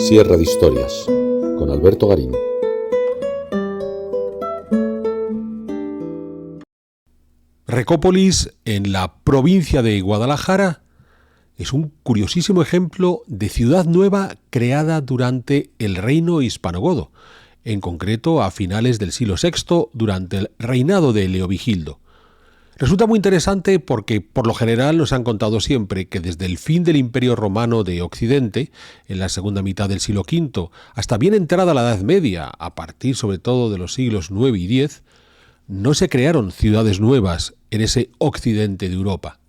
Sierra de Historias, con Alberto Garín. Recópolis, en la provincia de Guadalajara, es un curiosísimo ejemplo de ciudad nueva creada durante el reino hispanogodo, en concreto a finales del siglo VI, durante el reinado de Leovigildo. Resulta muy interesante porque, por lo general, nos han contado siempre que desde el fin del Imperio Romano de Occidente, en la segunda mitad del siglo V, hasta bien entrada la Edad Media, a partir sobre todo de los siglos IX y X, no se crearon ciudades nuevas en ese occidente de Europa.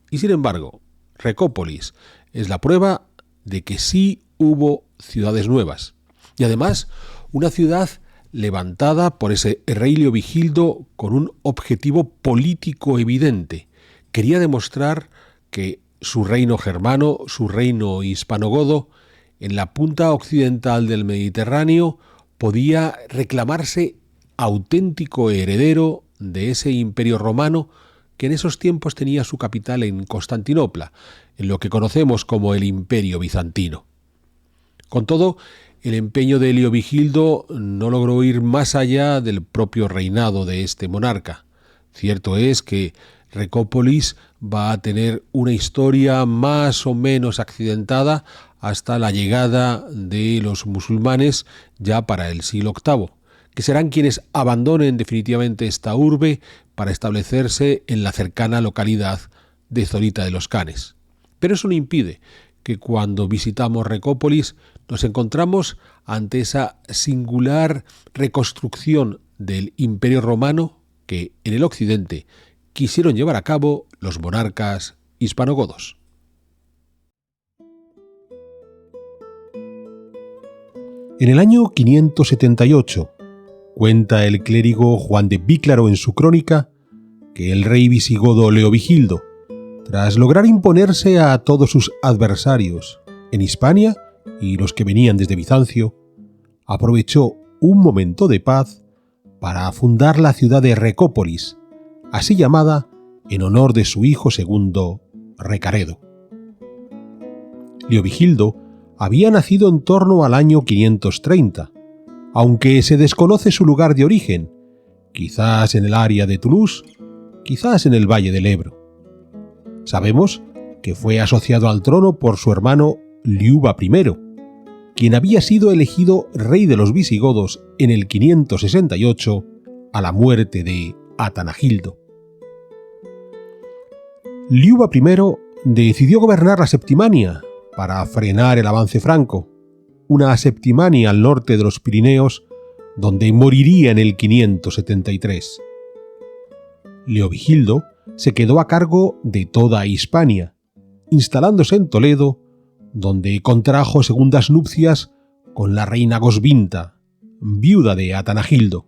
Y sin embargo, Recópolis es la prueba de que sí hubo ciudades nuevas. Y además, una ciudad levantada por ese rey Leovigildo con un objetivo político evidente. Quería demostrar que su reino germano, su reino hispanogodo, en la punta occidental del Mediterráneo, podía reclamarse auténtico heredero de ese imperio romano que en esos tiempos tenía su capital en Constantinopla, en lo que conocemos como el Imperio Bizantino. Con todo, el empeño de Leovigildo no logró ir más allá del propio reinado de este monarca. Cierto es que Recópolis va a tener una historia más o menos accidentada hasta la llegada de los musulmanes ya para el siglo VIII, que serán quienes abandonen definitivamente esta urbe para establecerse en la cercana localidad de Zorita de los Canes. Pero eso no impide que cuando visitamos Recópolis nos encontramos ante esa singular reconstrucción del Imperio Romano que en el occidente quisieron llevar a cabo los monarcas hispanogodos. En el año 578, cuenta el clérigo Juan de Víclaro en su crónica que el rey visigodo Leovigildo, tras lograr imponerse a todos sus adversarios en Hispania y los que venían desde Bizancio, aprovechó un momento de paz para fundar la ciudad de Recópolis, así llamada en honor de su hijo segundo, Recaredo. Leovigildo había nacido en torno al año 530, aunque se desconoce su lugar de origen, quizás en el área de Toulouse, quizás en el Valle del Ebro. Sabemos que fue asociado al trono por su hermano Liuba I, quien había sido elegido rey de los visigodos en el 568 a la muerte de Atanagildo. Liuba I decidió gobernar la Septimania para frenar el avance franco, una Septimania al norte de los Pirineos, donde moriría en el 573. Leovigildo se quedó a cargo de toda Hispania, instalándose en Toledo, donde contrajo segundas nupcias con la reina Goswinta, viuda de Atanagildo.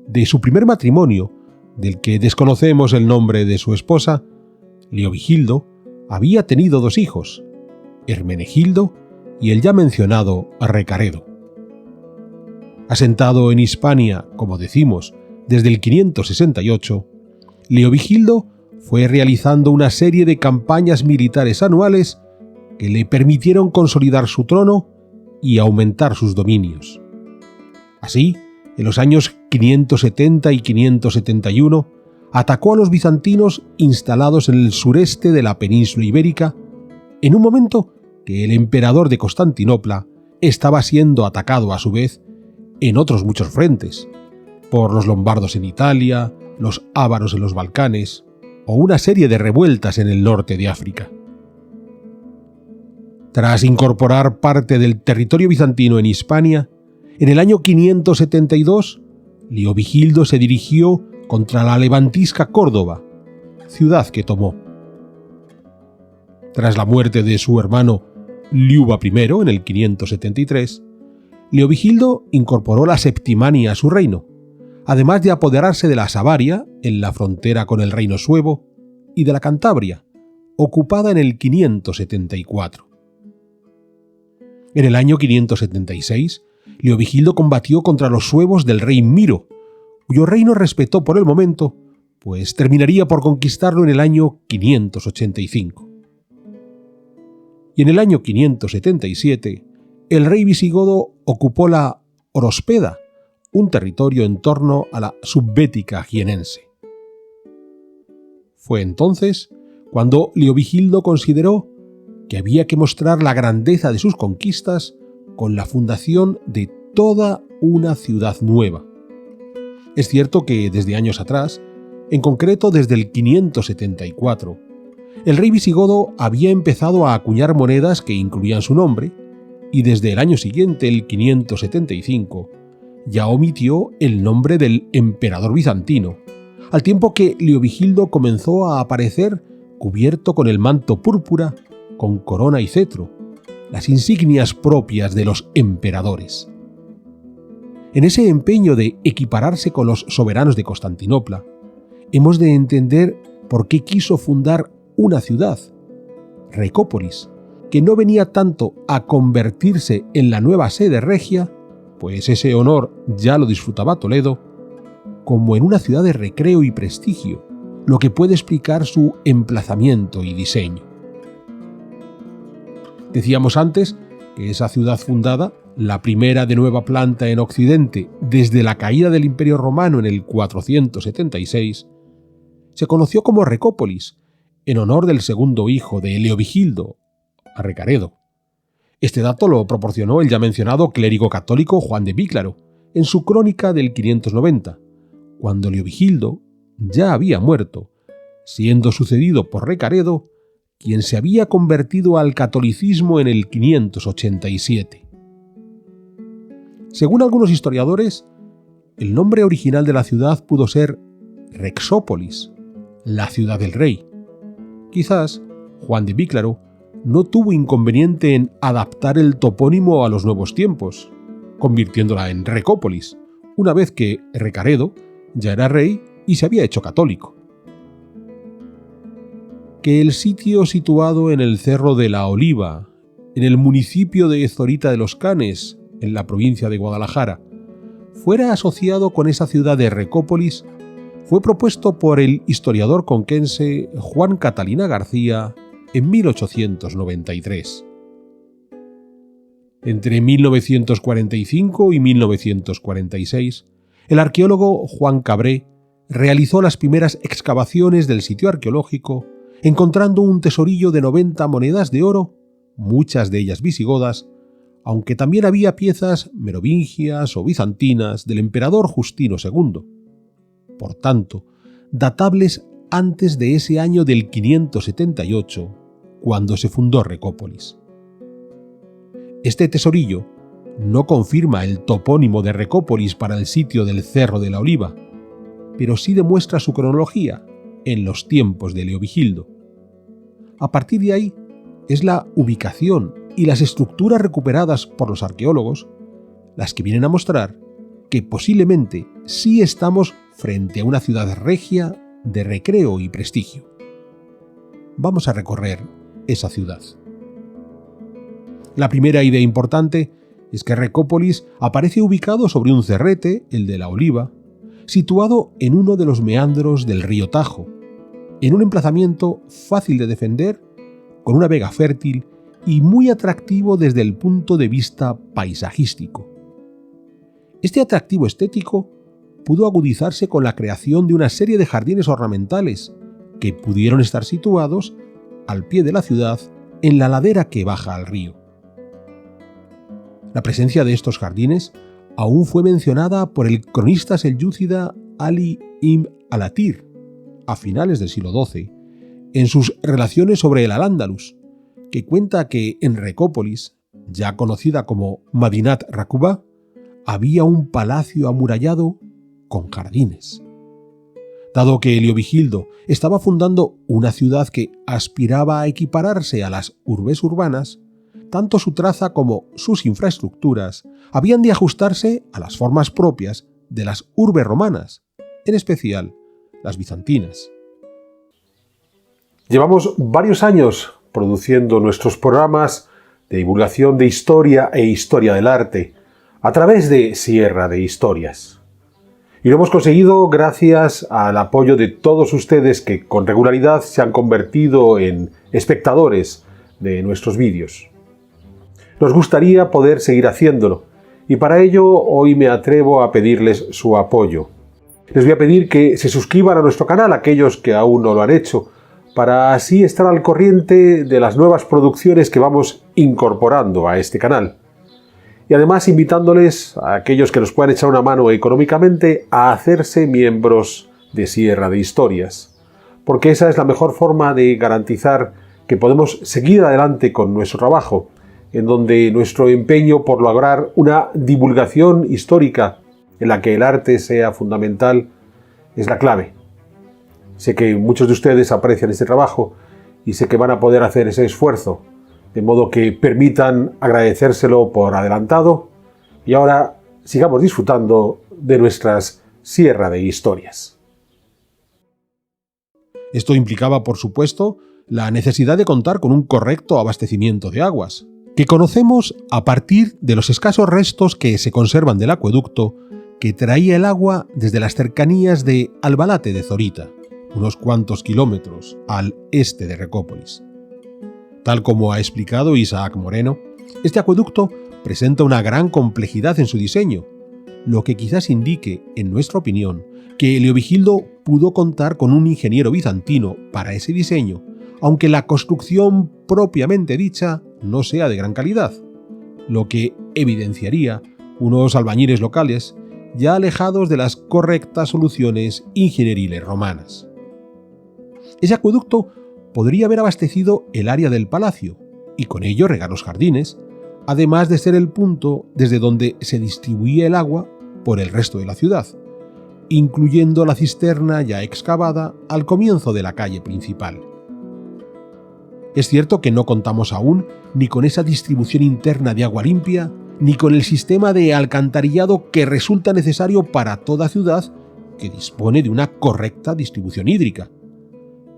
De su primer matrimonio, del que desconocemos el nombre de su esposa, Leovigildo había tenido dos hijos, Hermenegildo y el ya mencionado Recaredo. Asentado en Hispania, como decimos, desde el 568, Leovigildo fue realizando una serie de campañas militares anuales que le permitieron consolidar su trono y aumentar sus dominios. Así, en los años 570 y 571, atacó a los bizantinos instalados en el sureste de la península ibérica, en un momento que el emperador de Constantinopla estaba siendo atacado a su vez en otros muchos frentes, por los lombardos en Italia, los ávaros en los Balcanes, o una serie de revueltas en el norte de África. Tras incorporar parte del territorio bizantino en Hispania, en el año 572, Leovigildo se dirigió contra la levantisca Córdoba, ciudad que tomó. Tras la muerte de su hermano Liuba I en el 573, Leovigildo incorporó la Septimania a su reino, además de apoderarse de la Savaria, en la frontera con el reino suevo, y de la Cantabria, ocupada en el 574. En el año 576, Leovigildo combatió contra los suevos del rey Miro, cuyo reino respetó por el momento, pues terminaría por conquistarlo en el año 585. y en el año 577 el rey visigodo ocupó la Orospeda, un territorio en torno a la subbética jienense. Fue entonces cuando Leovigildo consideró que había que mostrar la grandeza de sus conquistas con la fundación de toda una ciudad nueva. Es cierto que desde años atrás, en concreto desde el 574, el rey visigodo había empezado a acuñar monedas que incluían su nombre, y desde el año siguiente, el 575, ya omitió el nombre del emperador bizantino, al tiempo que Leovigildo comenzó a aparecer cubierto con el manto púrpura, con corona y cetro, las insignias propias de los emperadores. En ese empeño de equipararse con los soberanos de Constantinopla, hemos de entender por qué quiso fundar una ciudad, Recópolis, que no venía tanto a convertirse en la nueva sede regia, pues ese honor ya lo disfrutaba Toledo, como en una ciudad de recreo y prestigio, lo que puede explicar su emplazamiento y diseño. Decíamos antes que esa ciudad fundada, la primera de nueva planta en Occidente desde la caída del Imperio Romano en el 476, se conoció como Recópolis, en honor del segundo hijo de Leovigildo, a Recaredo. Este dato lo proporcionó el ya mencionado clérigo católico Juan de Víclaro en su crónica del 590, cuando Leovigildo ya había muerto, siendo sucedido por Recaredo, quien se había convertido al catolicismo en el 587. Según algunos historiadores, el nombre original de la ciudad pudo ser Rexópolis, la ciudad del rey. Quizás Juan de Víclaro no tuvo inconveniente en adaptar el topónimo a los nuevos tiempos, convirtiéndola en Recópolis, una vez que Recaredo ya era rey y se había hecho católico. Que el sitio situado en el Cerro de la Oliva, en el municipio de Zorita de los Canes, en la provincia de Guadalajara, fuera asociado con esa ciudad de Recópolis, fue propuesto por el historiador conquense Juan Catalina García en 1893. Entre 1945 y 1946, el arqueólogo Juan Cabré realizó las primeras excavaciones del sitio arqueológico, encontrando un tesorillo de 90 monedas de oro, muchas de ellas visigodas, aunque también había piezas merovingias o bizantinas del emperador Justino II. Por tanto, datables antes de ese año del 578, cuando se fundó Recópolis. Este tesorillo no confirma el topónimo de Recópolis para el sitio del Cerro de la Oliva, pero sí demuestra su cronología en los tiempos de Leovigildo. A partir de ahí, es la ubicación y las estructuras recuperadas por los arqueólogos las que vienen a mostrar que posiblemente sí estamos frente a una ciudad regia de recreo y prestigio. Vamos a recorrer esa ciudad. La primera idea importante es que Recópolis aparece ubicado sobre un cerrete, el de la Oliva, situado en uno de los meandros del río Tajo, en un emplazamiento fácil de defender, con una vega fértil y muy atractivo desde el punto de vista paisajístico. Este atractivo estético pudo agudizarse con la creación de una serie de jardines ornamentales que pudieron estar situados al pie de la ciudad en la ladera que baja al río. La presencia de estos jardines aún fue mencionada por el cronista selyúcida Ali ibn al-Atir a finales del siglo XII en sus relaciones sobre el Al-Ándalus, que cuenta que en Recópolis, ya conocida como Madinat Raquba, había un palacio amurallado con jardines. Dado que Leovigildo estaba fundando una ciudad que aspiraba a equipararse a las urbes urbanas, tanto su traza como sus infraestructuras habían de ajustarse a las formas propias de las urbes romanas, en especial las bizantinas. Llevamos varios años produciendo nuestros programas de divulgación de historia e historia del arte a través de Sierra de Historias. Y lo hemos conseguido gracias al apoyo de todos ustedes que con regularidad se han convertido en espectadores de nuestros vídeos. Nos gustaría poder seguir haciéndolo y para ello hoy me atrevo a pedirles su apoyo. Les voy a pedir que se suscriban a nuestro canal, aquellos que aún no lo han hecho, para así estar al corriente de las nuevas producciones que vamos incorporando a este canal. Y además invitándoles a aquellos que nos puedan echar una mano económicamente a hacerse miembros de Sierra de Historias, porque esa es la mejor forma de garantizar que podemos seguir adelante con nuestro trabajo, en donde nuestro empeño por lograr una divulgación histórica en la que el arte sea fundamental es la clave. Sé que muchos de ustedes aprecian este trabajo y sé que van a poder hacer ese esfuerzo, de modo que permitan agradecérselo por adelantado y ahora sigamos disfrutando de nuestras Sierra de Historias. Esto implicaba, por supuesto, la necesidad de contar con un correcto abastecimiento de aguas, que conocemos a partir de los escasos restos que se conservan del acueducto que traía el agua desde las cercanías de Albalate de Zorita, unos cuantos kilómetros al este de Recópolis. Tal como ha explicado Isaac Moreno, este acueducto presenta una gran complejidad en su diseño, lo que quizás indique, en nuestra opinión, que Leovigildo pudo contar con un ingeniero bizantino para ese diseño, aunque la construcción propiamente dicha no sea de gran calidad, lo que evidenciaría unos albañiles locales ya alejados de las correctas soluciones ingenieriles romanas. Ese acueducto podría haber abastecido el área del palacio y con ello regar los jardines, además de ser el punto desde donde se distribuía el agua por el resto de la ciudad, incluyendo la cisterna ya excavada al comienzo de la calle principal. Es cierto que no contamos aún ni con esa distribución interna de agua limpia, ni con el sistema de alcantarillado que resulta necesario para toda ciudad que dispone de una correcta distribución hídrica.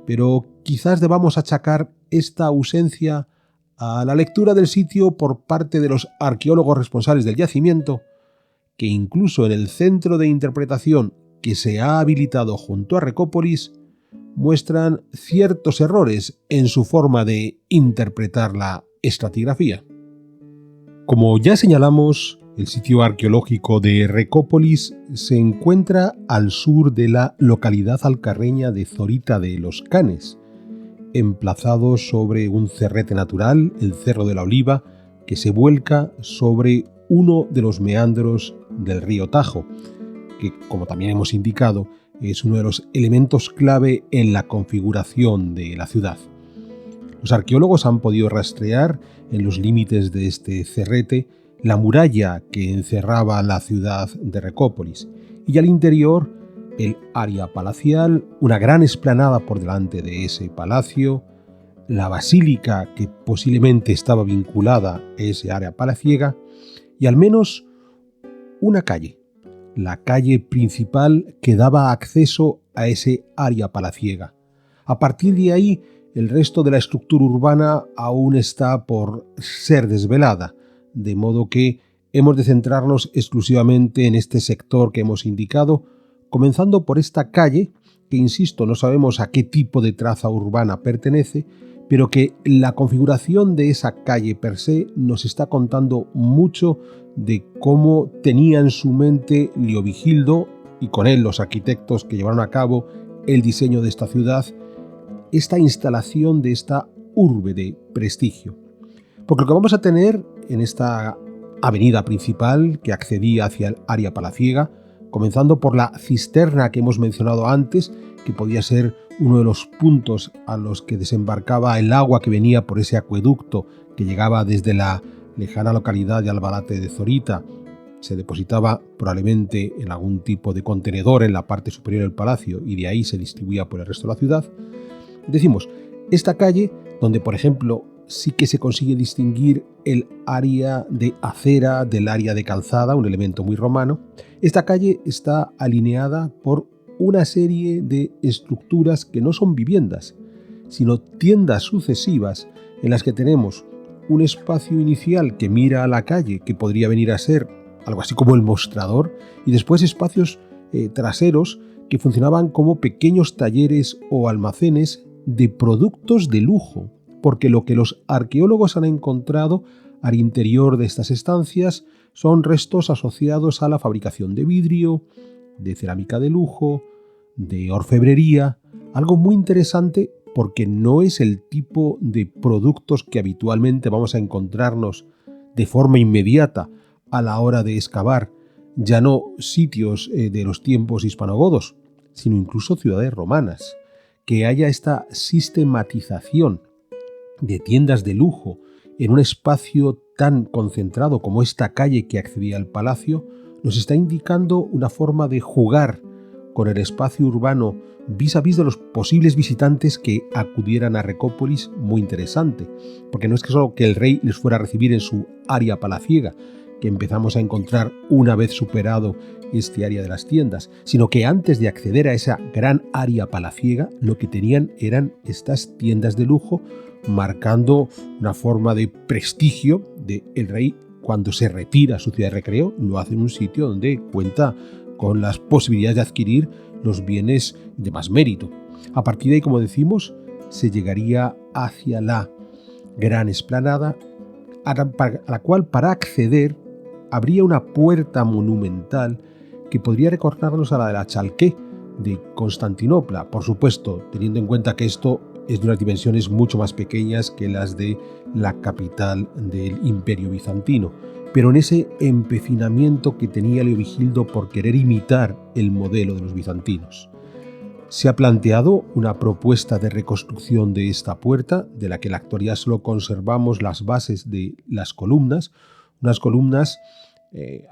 Pero quizás debamos achacar esta ausencia a la lectura del sitio por parte de los arqueólogos responsables del yacimiento, que incluso en el centro de interpretación que se ha habilitado junto a Recópolis muestran ciertos errores en su forma de interpretar la estratigrafía. Como ya señalamos, el sitio arqueológico de Recópolis se encuentra al sur de la localidad alcarreña de Zorita de los Canes, emplazado sobre un cerrete natural, el Cerro de la Oliva, que se vuelca sobre uno de los meandros del río Tajo, que, como también hemos indicado, es uno de los elementos clave en la configuración de la ciudad. Los arqueólogos han podido rastrear en los límites de este cerrete la muralla que encerraba la ciudad de Recópolis y al interior el área palacial, una gran explanada por delante de ese palacio, la basílica que posiblemente estaba vinculada a ese área palaciega y al menos una calle, la calle principal que daba acceso a ese área palaciega. A partir de ahí, el resto de la estructura urbana aún está por ser desvelada, de modo que hemos de centrarnos exclusivamente en este sector que hemos indicado, comenzando por esta calle, que insisto, no sabemos a qué tipo de traza urbana pertenece, pero que la configuración de esa calle per se nos está contando mucho de cómo tenía en su mente Leovigildo, y con él los arquitectos que llevaron a cabo el diseño de esta ciudad, esta instalación de esta urbe de prestigio. Porque lo que vamos a tener en esta avenida principal que accedía hacia el área palaciega, comenzando por la cisterna que hemos mencionado antes, que podía ser uno de los puntos a los que desembarcaba el agua que venía por ese acueducto que llegaba desde la lejana localidad de Albalate de Zorita, se depositaba probablemente en algún tipo de contenedor en la parte superior del palacio y de ahí se distribuía por el resto de la ciudad. Decimos, esta calle, donde por ejemplo sí que se consigue distinguir el área de acera del área de calzada, un elemento muy romano, esta calle está alineada por una serie de estructuras que no son viviendas, sino tiendas sucesivas en las que tenemos un espacio inicial que mira a la calle, que podría venir a ser algo así como el mostrador, y después espacios traseros que funcionaban como pequeños talleres o almacenes de productos de lujo, porque lo que los arqueólogos han encontrado al interior de estas estancias son restos asociados a la fabricación de vidrio, de cerámica de lujo, de orfebrería, algo muy interesante porque no es el tipo de productos que habitualmente vamos a encontrarnos de forma inmediata a la hora de excavar, ya no sitios de los tiempos hispanogodos, sino incluso ciudades romanas. Que haya esta sistematización de tiendas de lujo en un espacio tan concentrado como esta calle que accedía al palacio, nos está indicando una forma de jugar con el espacio urbano vis a vis de los posibles visitantes que acudieran a Recópolis muy interesante, porque no es que solo que el rey les fuera a recibir en su área palaciega, que empezamos a encontrar una vez superado este área de las tiendas, sino que antes de acceder a esa gran área palaciega, lo que tenían eran estas tiendas de lujo, marcando una forma de prestigio de el rey cuando se retira a su ciudad de recreo, lo hace en un sitio donde cuenta con las posibilidades de adquirir los bienes de más mérito. A partir de ahí, como decimos, se llegaría hacia la gran explanada, a la cual para acceder habría una puerta monumental que podría recordarnos a la de la Chalqué de Constantinopla, por supuesto, teniendo en cuenta que esto es de unas dimensiones mucho más pequeñas que las de la capital del Imperio Bizantino, pero en ese empecinamiento que tenía Leovigildo por querer imitar el modelo de los bizantinos. Se ha planteado una propuesta de reconstrucción de esta puerta, de la que en la actualidad solo conservamos las bases de las columnas, unas columnas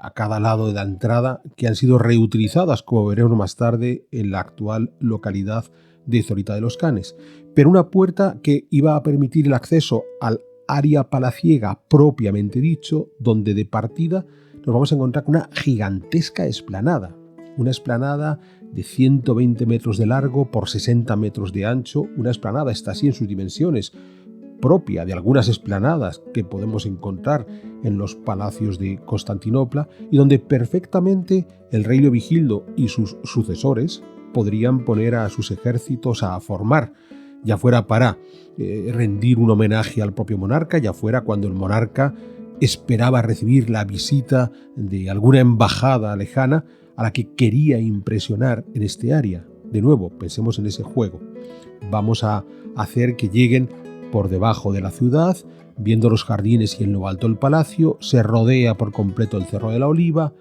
a cada lado de la entrada que han sido reutilizadas, como veremos más tarde, en la actual localidad de Zorita de los Canes, pero una puerta que iba a permitir el acceso al área palaciega propiamente dicho, donde de partida nos vamos a encontrar con una gigantesca explanada, una explanada de 120 metros de largo por 60 metros de ancho, una explanada, está así en sus dimensiones, propia de algunas explanadas que podemos encontrar en los palacios de Constantinopla y donde perfectamente el rey Leovigildo y sus sucesores podrían poner a sus ejércitos a formar, ya fuera para rendir un homenaje al propio monarca, ya fuera cuando el monarca esperaba recibir la visita de alguna embajada lejana a la que quería impresionar en este área. De nuevo, pensemos en ese juego. Vamos a hacer que lleguen por debajo de la ciudad, viendo los jardines y en lo alto el palacio, se rodea por completo el Cerro de la Oliva,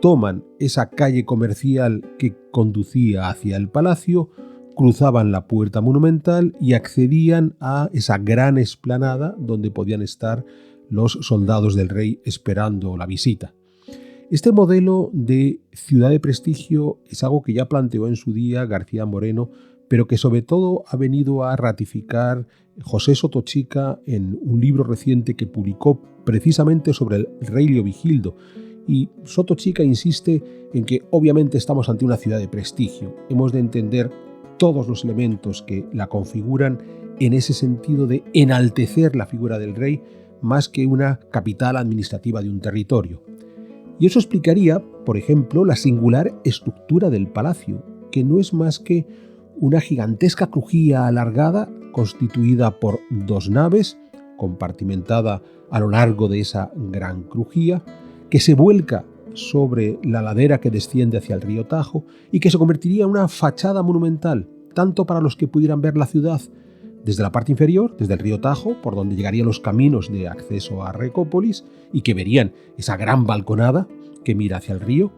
toman esa calle comercial que conducía hacia el palacio, cruzaban la puerta monumental y accedían a esa gran explanada donde podían estar los soldados del rey esperando la visita. Este modelo de ciudad de prestigio es algo que ya planteó en su día García Moreno, pero que sobre todo ha venido a ratificar José Sotochica en un libro reciente que publicó precisamente sobre el rey Leovigildo. Y Sotochica insiste en que obviamente estamos ante una ciudad de prestigio. Hemos de entender todos los elementos que la configuran en ese sentido de enaltecer la figura del rey más que una capital administrativa de un territorio. Y eso explicaría, por ejemplo, la singular estructura del palacio, que no es más que una gigantesca crujía alargada constituida por dos naves, compartimentada a lo largo de esa gran crujía, que se vuelca sobre la ladera que desciende hacia el río Tajo y que se convertiría en una fachada monumental, tanto para los que pudieran ver la ciudad desde la parte inferior, desde el río Tajo, por donde llegarían los caminos de acceso a Recópolis, y que verían esa gran balconada que mira hacia el río,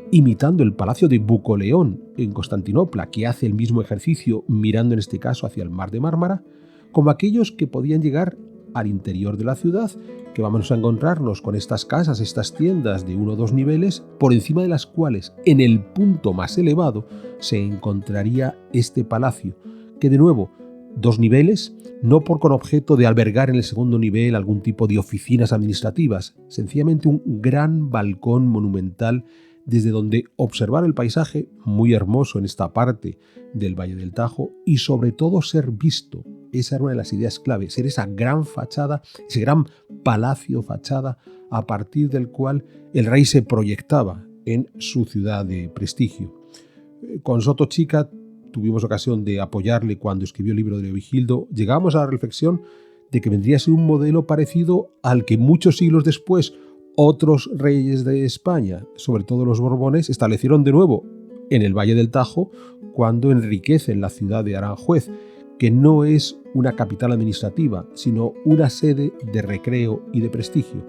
imitando el palacio de Bucoleón en Constantinopla, que hace el mismo ejercicio mirando en este caso hacia el mar de Mármara, como aquellos que podían llegar al interior de la ciudad, que vamos a encontrarnos con estas casas, estas tiendas de 1 o 2 niveles, por encima de las cuales, en el punto más elevado, se encontraría este palacio, que de nuevo, 2 niveles, no con objeto de albergar en el segundo nivel algún tipo de oficinas administrativas, sencillamente un gran balcón monumental desde donde observar el paisaje, muy hermoso en esta parte del Valle del Tajo, y sobre todo ser visto. Esa era una de las ideas clave, ser esa gran fachada, ese gran palacio fachada a partir del cual el rey se proyectaba en su ciudad de prestigio. Con Sotochica tuvimos ocasión de apoyarle cuando escribió el libro de Leovigildo. Llegamos a la reflexión de que vendría a ser un modelo parecido al que muchos siglos después otros reyes de España, sobre todo los Borbones, establecieron de nuevo en el Valle del Tajo cuando enriquecen la ciudad de Aranjuez, que no es una capital administrativa, sino una sede de recreo y de prestigio.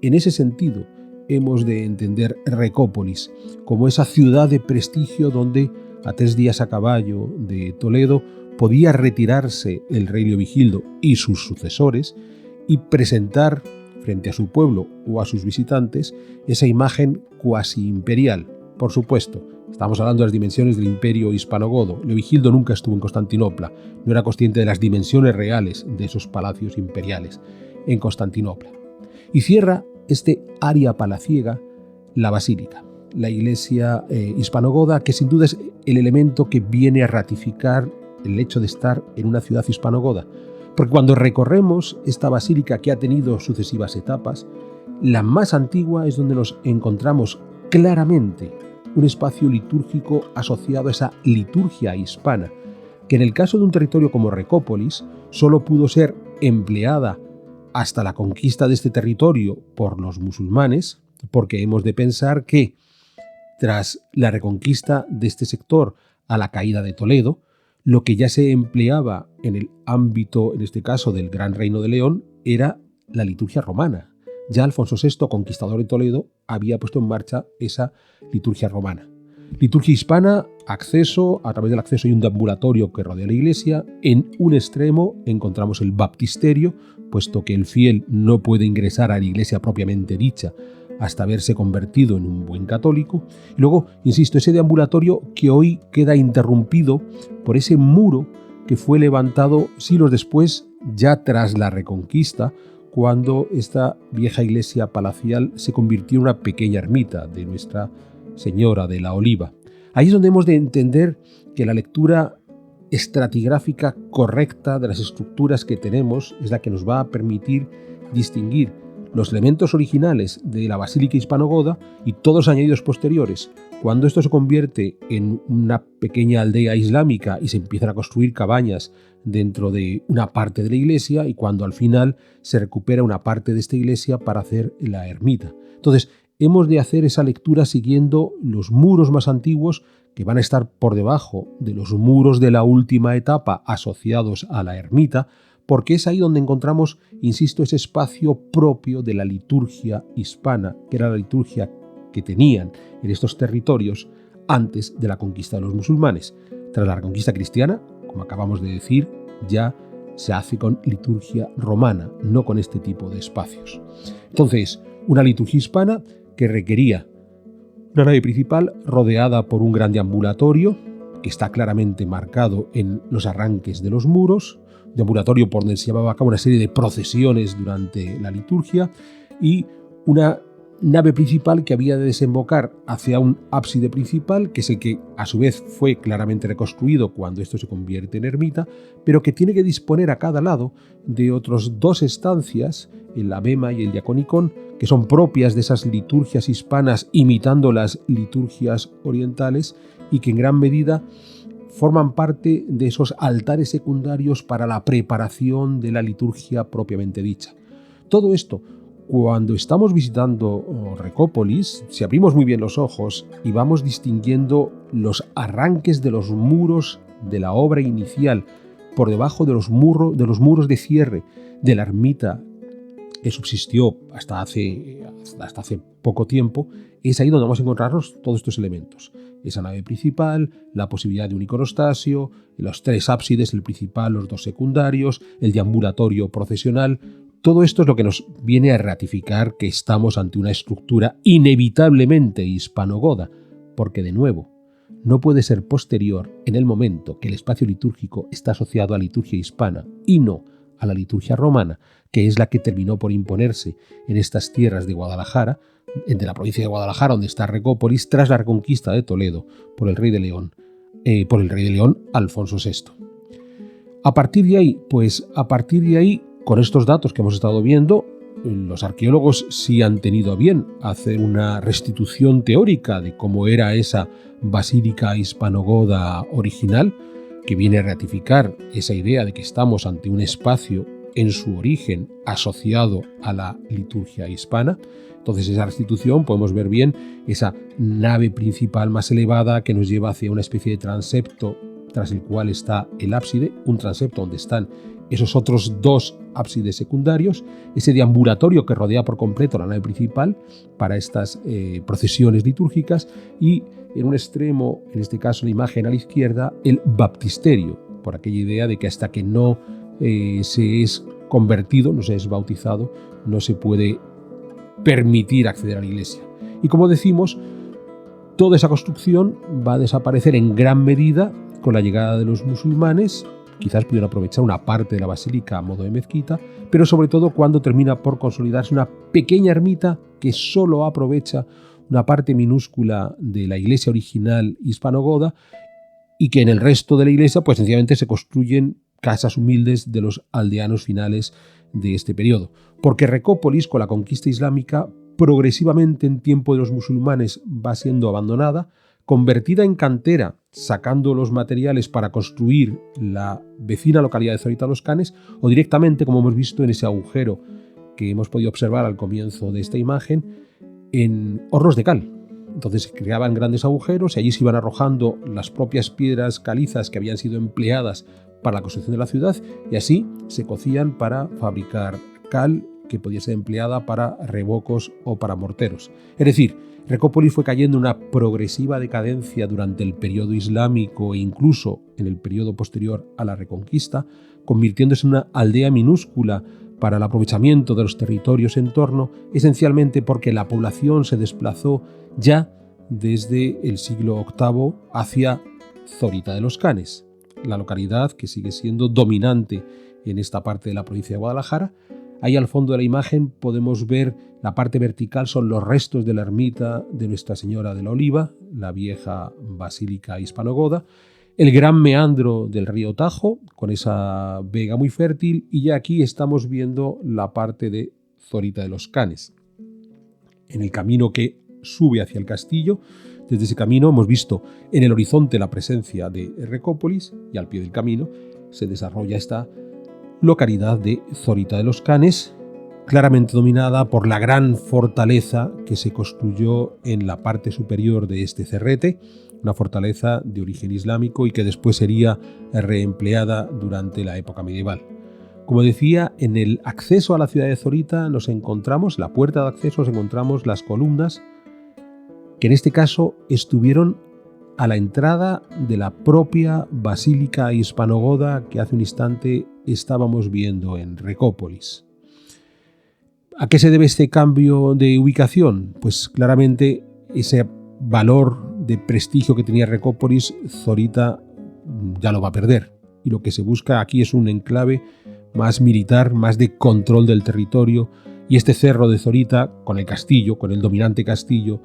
En ese sentido, hemos de entender Recópolis como esa ciudad de prestigio donde, a 3 días a caballo de Toledo, podía retirarse el rey Leovigildo y sus sucesores y presentar frente a su pueblo o a sus visitantes esa imagen cuasi imperial. Por supuesto, estamos hablando de las dimensiones del imperio hispanogodo. Leovigildo nunca estuvo en Constantinopla, no era consciente de las dimensiones reales de esos palacios imperiales en Constantinopla. Y cierra este área palaciega la basílica, la iglesia hispanogoda, que sin duda es el elemento que viene a ratificar el hecho de estar en una ciudad hispanogoda. Porque cuando recorremos esta basílica, que ha tenido sucesivas etapas, la más antigua es donde nos encontramos claramente un espacio litúrgico asociado a esa liturgia hispana, que en el caso de un territorio como Recópolis solo pudo ser empleada hasta la conquista de este territorio por los musulmanes, porque hemos de pensar que tras la reconquista de este sector a la caída de Toledo, lo que ya se empleaba en el ámbito, en este caso, del Gran Reino de León, era la liturgia romana. Ya Alfonso VI, conquistador de Toledo, había puesto en marcha esa liturgia romana. Liturgia hispana, acceso, a través del acceso hay un deambulatorio que rodea la iglesia. En un extremo encontramos el baptisterio, puesto que el fiel no puede ingresar a la iglesia propiamente dicha hasta haberse convertido en un buen católico. Y luego, insisto, ese deambulatorio que hoy queda interrumpido por ese muro que fue levantado siglos después, ya tras la Reconquista, cuando esta vieja iglesia palacial se convirtió en una pequeña ermita de Nuestra Señora de la Oliva. Ahí es donde hemos de entender que la lectura estratigráfica correcta de las estructuras que tenemos es la que nos va a permitir distinguir los elementos originales de la Basílica Hispanogoda y todos los añadidos posteriores. Cuando esto se convierte en una pequeña aldea islámica y se empiezan a construir cabañas dentro de una parte de la iglesia, y cuando al final se recupera una parte de esta iglesia para hacer la ermita. Entonces, hemos de hacer esa lectura siguiendo los muros más antiguos, que van a estar por debajo de los muros de la última etapa asociados a la ermita, porque es ahí donde encontramos, insisto, ese espacio propio de la liturgia hispana, que era la liturgia que tenían en estos territorios antes de la conquista de los musulmanes. Tras la reconquista cristiana, como acabamos de decir, ya se hace con liturgia romana, no con este tipo de espacios. Entonces, una liturgia hispana que requería una nave principal rodeada por un gran deambulatorio, que está claramente marcado en los arranques de los muros, deambulatorio por donde se llevaba a cabo una serie de procesiones durante la liturgia, y una nave principal que había de desembocar hacia un ábside principal, que es el que a su vez fue claramente reconstruido cuando esto se convierte en ermita, pero que tiene que disponer a cada lado de otros 2 estancias, el abema y el diaconicón, que son propias de esas liturgias hispanas imitando las liturgias orientales y que en gran medida forman parte de esos altares secundarios para la preparación de la liturgia propiamente dicha. Todo esto, cuando estamos visitando Recópolis, si abrimos muy bien los ojos y vamos distinguiendo los arranques de los muros de la obra inicial por debajo de los muros de cierre de la ermita que subsistió hasta hace poco tiempo, es ahí donde vamos a encontrarnos todos estos elementos. Esa nave principal, la posibilidad de un iconostasio, los 3 ábsides, el principal, los 2 secundarios, el deambulatorio procesional. Todo esto es lo que nos viene a ratificar que estamos ante una estructura inevitablemente hispanogoda, porque de nuevo, no puede ser posterior en el momento que el espacio litúrgico está asociado a la liturgia hispana y no a la liturgia romana, que es la que terminó por imponerse en estas tierras de Guadalajara, de la provincia de Guadalajara, donde está Recópolis, tras la reconquista de Toledo por el rey de León, Alfonso VI. A partir de ahí, con estos datos que hemos estado viendo, los arqueólogos sí han tenido a bien hacer una restitución teórica de cómo era esa basílica hispanogoda original, que viene a ratificar esa idea de que estamos ante un espacio en su origen asociado a la liturgia hispana. Entonces esa restitución podemos ver bien esa nave principal más elevada que nos lleva hacia una especie de transepto tras el cual está el ábside, un transepto donde están esos otros dos ábsides secundarios, ese deambulatorio que rodea por completo la nave principal para estas procesiones litúrgicas, y en un extremo, en este caso la imagen a la izquierda, el baptisterio, por aquella idea de que hasta que no se es convertido, no se es bautizado, no se puede permitir acceder a la iglesia. Y como decimos, toda esa construcción va a desaparecer en gran medida con la llegada de los musulmanes. Quizás pudieran aprovechar una parte de la basílica a modo de mezquita, pero sobre todo cuando termina por consolidarse una pequeña ermita que solo aprovecha una parte minúscula de la iglesia original hispanogoda, y que en el resto de la iglesia pues sencillamente se construyen casas humildes de los aldeanos finales de este periodo. Porque Recópolis, con la conquista islámica, progresivamente en tiempo de los musulmanes va siendo abandonada, convertida en cantera, sacando los materiales para construir la vecina localidad de Zorita de los Canes, o directamente, como hemos visto en ese agujero que hemos podido observar al comienzo de esta imagen, en hornos de cal. Entonces se creaban grandes agujeros y allí se iban arrojando las propias piedras calizas que habían sido empleadas para la construcción de la ciudad, y así se cocían para fabricar cal que podía ser empleada para revocos o para morteros. Es decir, Recópolis fue cayendo en una progresiva decadencia durante el periodo islámico e incluso en el periodo posterior a la Reconquista, convirtiéndose en una aldea minúscula para el aprovechamiento de los territorios en torno, esencialmente porque la población se desplazó ya desde el siglo VIII hacia Zorita de los Canes, la localidad que sigue siendo dominante en esta parte de la provincia de Guadalajara. Ahí al fondo de la imagen podemos ver la parte vertical, son los restos de la ermita de Nuestra Señora de la Oliva, la vieja basílica hispanogoda, el gran meandro del río Tajo, con esa vega muy fértil, y ya aquí estamos viendo la parte de Zorita de los Canes. En el camino que sube hacia el castillo, desde ese camino hemos visto en el horizonte la presencia de Recópolis, y al pie del camino se desarrolla esta localidad de Zorita de los Canes, claramente dominada por la gran fortaleza que se construyó en la parte superior de este cerrete, una fortaleza de origen islámico y que después sería reempleada durante la época medieval. Como decía, en el acceso a la ciudad de Zorita nos encontramos, la puerta de acceso, nos encontramos las columnas que en este caso estuvieron a la entrada de la propia basílica hispanogoda que hace un instante estábamos viendo en Recópolis. ¿A qué se debe este cambio de ubicación? Pues claramente ese valor de prestigio que tenía Recópolis, Zorita ya lo va a perder. Y lo que se busca aquí es un enclave más militar, más de control del territorio. Y este cerro de Zorita, con el castillo, con el dominante castillo,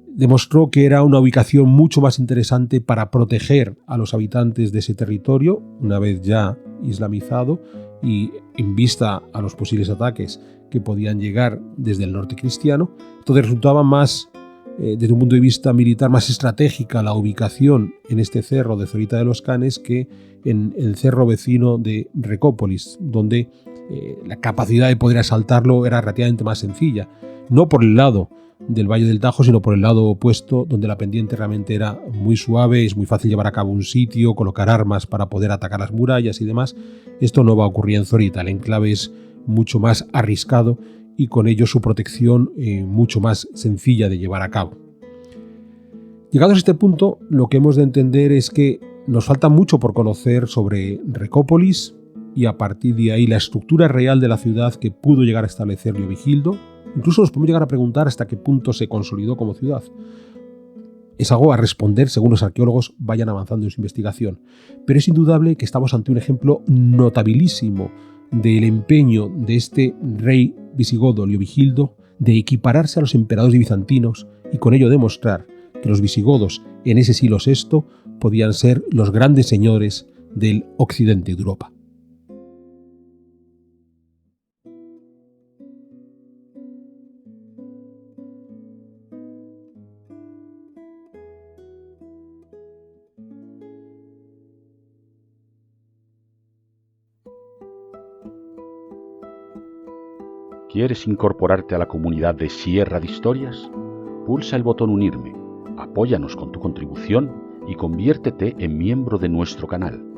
demostró que era una ubicación mucho más interesante para proteger a los habitantes de ese territorio, una vez ya islamizado, y en vista a los posibles ataques que podían llegar desde el norte cristiano. Entonces resultaba más, desde un punto de vista militar, más estratégica la ubicación en este cerro de Zorita de los Canes que en el cerro vecino de Recópolis, donde la capacidad de poder asaltarlo era relativamente más sencilla, no por el lado del Valle del Tajo, sino por el lado opuesto, donde la pendiente realmente era muy suave, es muy fácil llevar a cabo un sitio, colocar armas para poder atacar las murallas y demás. Esto no va a ocurrir en Zorita, el enclave es mucho más arriscado y con ello su protección mucho más sencilla de llevar a cabo. Llegados a este punto, lo que hemos de entender es que nos falta mucho por conocer sobre Recópolis y a partir de ahí la estructura real de la ciudad que pudo llegar a establecer Leovigildo. Incluso nos podemos llegar a preguntar hasta qué punto se consolidó como ciudad. Es algo a responder según los arqueólogos vayan avanzando en su investigación. Pero es indudable que estamos ante un ejemplo notabilísimo del empeño de este rey visigodo Leovigildo de equipararse a los emperadores bizantinos y con ello demostrar que los visigodos en ese siglo VI podían ser los grandes señores del occidente de Europa. ¿Quieres incorporarte a la comunidad de Sierra de Historias? Pulsa el botón Unirme, apóyanos con tu contribución y conviértete en miembro de nuestro canal.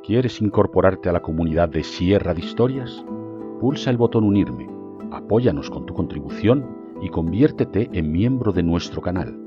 ¿Quieres incorporarte a la comunidad de Sierra de Historias? Pulsa el botón Unirme, apóyanos con tu contribución y conviértete en miembro de nuestro canal.